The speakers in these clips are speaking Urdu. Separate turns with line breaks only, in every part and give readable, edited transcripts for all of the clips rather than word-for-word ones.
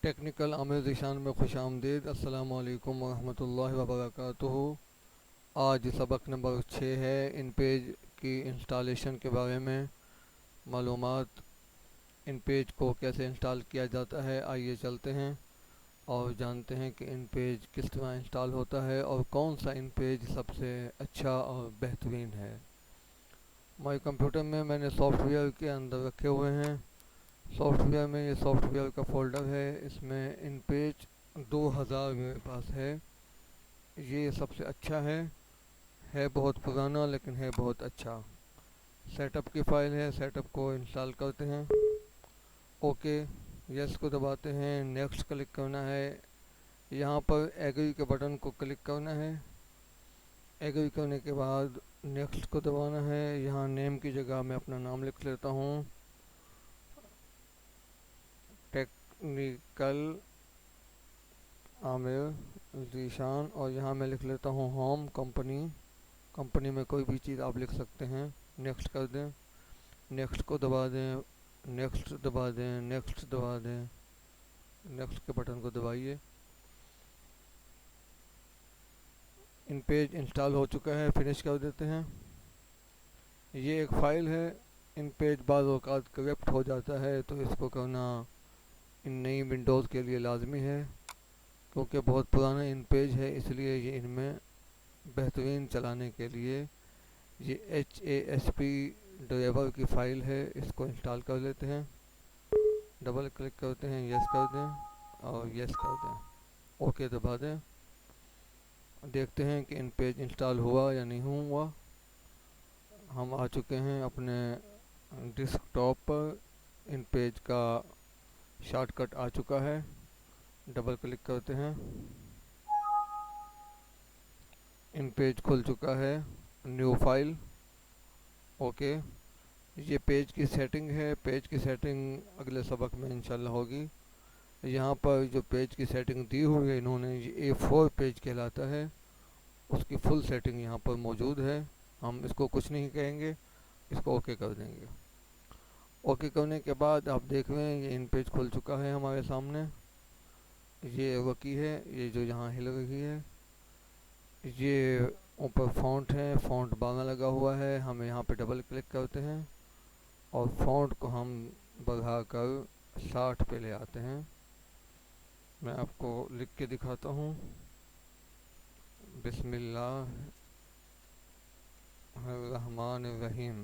ٹیکنیکل عامر ذیشان میں خوش آمدید۔ السلام علیکم ورحمۃ اللہ وبرکاتہ۔ آج سبق نمبر 6 ہے۔ ان پیج کی انسٹالیشن کے بارے میں معلومات۔ ان پیج کو کیسے انسٹال کیا جاتا ہے، آئیے چلتے ہیں اور جانتے ہیں کہ ان پیج کس طرح انسٹال ہوتا ہے اور کون سا ان پیج سب سے اچھا اور بہترین ہے۔ ہمارے کمپیوٹر میں نے سافٹ ویئر کے اندر رکھے ہوئے ہیں۔ سافٹ ویئر میں یہ سافٹ ویئر کا فولڈر ہے، اس میں ان پیج 2000 میرے پاس ہے۔ یہ سب سے اچھا ہے بہت پرانا لیکن ہے بہت اچھا۔ سیٹ اپ کی فائل ہے، سیٹ اپ کو انسٹال کرتے ہیں۔ اوکے یس کو دباتے ہیں، نیکسٹ کلک کرنا ہے۔ یہاں پر ایگری کے بٹن کو کلک کرنا ہے۔ ایگری کرنے کے بعد نیکسٹ کو دبانا ہے۔ یہاں نیم کی جگہ میں اپنا نام لکھ لیتا ہوں، ٹیکنیکل عامر ذیشان، اور یہاں میں لکھ لیتا ہوں ہوم کمپنی میں کوئی بھی چیز آپ لکھ سکتے ہیں۔ نیکسٹ کر دیں، نیکسٹ کو دبا دیں، نیکسٹ دبا دیں، نیکسٹ دبا دیں، نیکسٹ کے بٹن کو دبائیے۔ ان پیج انسٹال ہو چکا ہے، فنش کر دیتے ہیں۔ یہ ایک فائل ہے، ان پیج بعض اوقات کرپٹ ہو جاتا ہے تو اس کو کرنا ان نئی ونڈوز کے لیے لازمی ہے، کیونکہ بہت پرانا ان پیج ہے، اس لیے یہ ان میں بہترین چلانے کے لیے یہ HASP ڈرائیور کی فائل ہے، اس کو انسٹال کر لیتے ہیں۔ ڈبل کلک کرتے ہیں، یس کر دیں اور یس کر دیں، اوکے دبا دیں۔ دیکھتے ہیں کہ ان پیج انسٹال ہوا یا نہیں ہوا۔ ہم آ چکے ہیں اپنے ڈیسک ٹاپ پر، ان پیج کا شارٹ کٹ آ چکا ہے۔ ڈبل کلک کرتے ہیں، ان پیج کھل چکا ہے، نیو فائل، اوکے۔ یہ پیج کی سیٹنگ ہے، پیج کی سیٹنگ اگلے سبق میں انشاءاللہ ہوگی۔ یہاں پر جو پیج کی سیٹنگ دی ہوئی ہے انہوں نے، یہ A4 پیج کہلاتا ہے، اس کی فل سیٹنگ یہاں پر موجود ہے۔ ہم اس کو کچھ نہیں کہیں گے، اس کو اوکے کر دیں گے۔ اوکے کرنے کے بعد آپ دیکھ رہے ہیں یہ ان پیج کھل چکا ہے ہمارے سامنے۔ یہ رکی ہے، یہ جو یہاں ہل رہی ہے، یہ اوپر فونٹ ہے، فونٹ 12 لگا ہوا ہے۔ ہم یہاں پہ ڈبل کلک کرتے ہیں اور فونٹ کو ہم بڑھا کر 60 پہ لے آتے ہیں۔ میں آپ کو لکھ کے دکھاتا ہوں، بسم اللہ الرحمن الرحیم،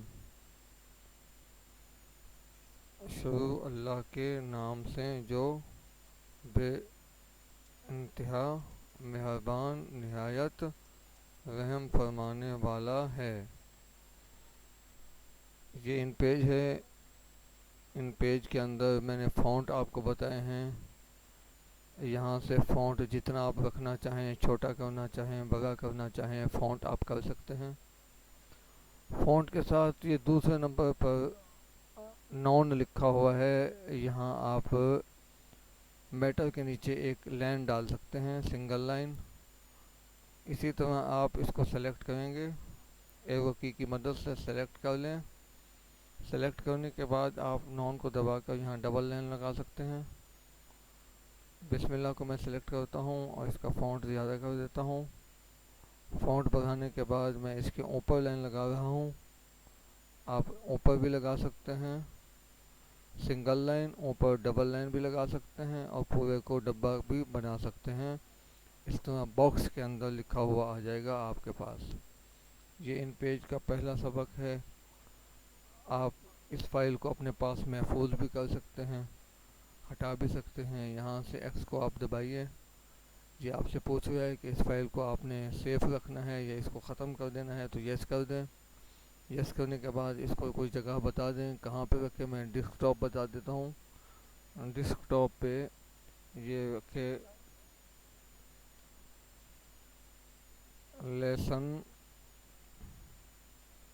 شروع اللہ کے نام سے جو بے انتہا مہربان نہایت رحم فرمانے والا ہے۔ یہ ان پیج ہے، ان پیج کے اندر میں نے فونٹ آپ کو بتائے ہیں۔ یہاں سے فونٹ جتنا آپ رکھنا چاہیں، چھوٹا کرنا چاہیں، بڑا کرنا چاہیں، فونٹ آپ کر سکتے ہیں۔ فونٹ کے ساتھ یہ دوسرے نمبر پر نون لکھا ہوا ہے، یہاں آپ میٹر کے نیچے ایک لائن ڈال سکتے ہیں، سنگل لائن۔ اسی طرح آپ اس کو سلیکٹ کریں گے، ایرو کی مدد سے سلیکٹ کر لیں۔ سلیکٹ کرنے کے بعد آپ نون کو دبا کر یہاں ڈبل لائن لگا سکتے ہیں۔ بسم اللہ کو میں سلیکٹ کرتا ہوں اور اس کا فونٹ زیادہ کر دیتا ہوں۔ فونٹ بڑھانے کے بعد میں اس کے اوپر لائن لگا رہا ہوں، آپ اوپر بھی لگا سکتے ہیں، سنگل لائن، اوپر ڈبل لائن بھی لگا سکتے ہیں اور پورے کو ڈبہ بھی بنا سکتے ہیں۔ اس طرح باکس کے اندر لکھا ہوا آ جائے گا آپ کے پاس۔ یہ ان پیج کا پہلا سبق ہے۔ آپ اس فائل کو اپنے پاس محفوظ بھی کر سکتے ہیں، ہٹا بھی سکتے ہیں۔ یہاں سے ایکس کو آپ دبائیے، یہ آپ سے پوچھ رہا ہے کہ اس فائل کو آپ نے سیف رکھنا ہے یا اس کو ختم کر دینا ہے، تو یس کر دیں۔ یس کرنے کے بعد اس کو کوئی جگہ بتا دیں کہاں پہ رکھے، میں ڈیسک ٹاپ بتا دیتا ہوں۔ ڈیسک ٹاپ پہ یہ رکھے لیسن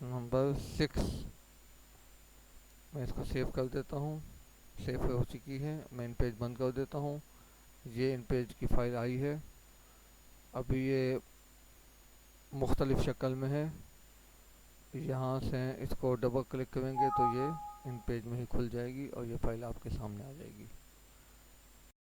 نمبر 6۔ میں اس کو سیو کر دیتا ہوں، سیو ہو چکی ہے۔ میں ان پیج بند کر دیتا ہوں۔ یہ ان پیج کی فائل آئی ہے، ابھی یہ مختلف شکل میں ہے۔ یہاں سے اس کو ڈبل کلک کریں گے تو یہ ان پیج میں ہی کھل جائے گی اور یہ فائل آپ کے سامنے آ جائے گی۔